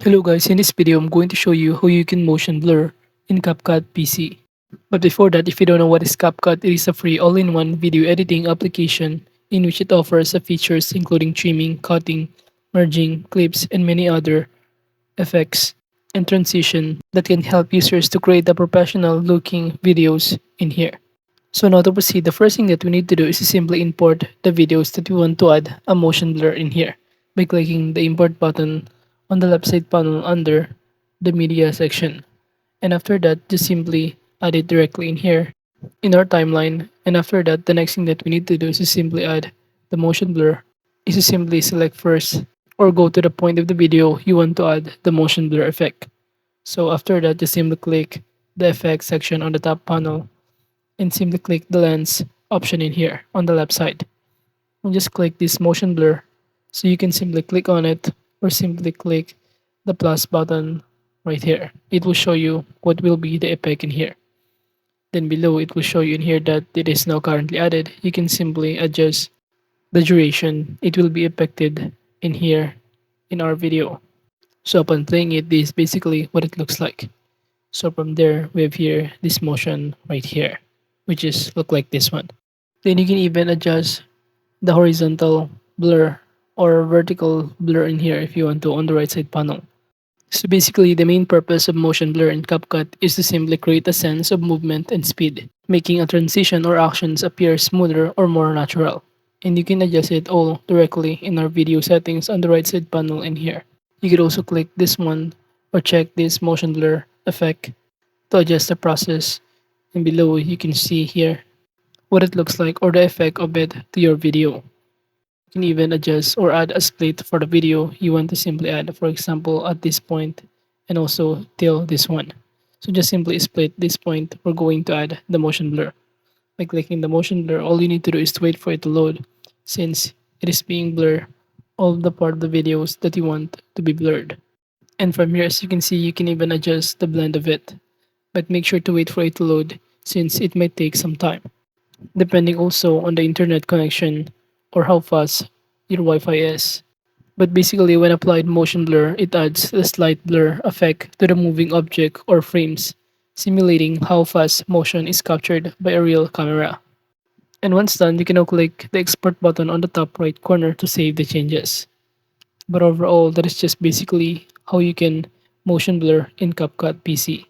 Hello guys, in this video I'm going to show you how you can motion blur in CapCut PC. But before that, if you don't know what is CapCut, it is a free all-in-one video editing application in which it offers features including trimming, cutting, merging, clips, and many other effects and transition that can help users to create a professional looking videos in here. So now to proceed, the first thing that we need to do is to simply import the videos that we want to add a motion blur in here by clicking the import button on the left side panel under the media section. And after that, just simply add it directly in here in our timeline. And after that, the next thing that we need to do is to simply add the motion blur. Is to simply select first or go to the point of the video you want to add the motion blur effect. So after that, just simply click the effects section on the top panel and simply click the lens option in here on the left side. And just click this motion blur. So you can simply click on it or simply click the plus button right here. It will show you what will be the effect in here. Then below it will show you in here that it is now currently added. You can simply adjust the duration. It will be affected in here in our video. So upon playing it, this is basically what it looks like. So from there, we have here this motion right here, which is look like this one. Then you can even adjust the horizontal blur or vertical blur in here if you want to on the right side panel. So basically, the main purpose of motion blur in CapCut is to simply create a sense of movement and speed, making a transition or actions appear smoother or more natural. And you can adjust it all directly in our video settings on the right side panel in here. You could also click this one or check this motion blur effect to adjust the process, and below you can see here what it looks like or the effect of it to your video. You can even adjust or add a split for the video you want to simply add, for example at this point and also till this one. So just simply split this point. We're going to add the motion blur. By clicking the motion blur, all you need to do is to wait for it to load, since it is being blurred all the part of the videos that you want to be blurred. And from here, as you can see, you can even adjust the blend of it, but make sure to wait for it to load since it might take some time, depending also on the internet connection or how fast your Wi-Fi is. But basically, when applied motion blur, it adds a slight blur effect to the moving object or frames, simulating how fast motion is captured by a real camera. And once done, you can now click the export button on the top right corner to save the changes. But overall, that is just basically how you can motion blur in CapCut PC.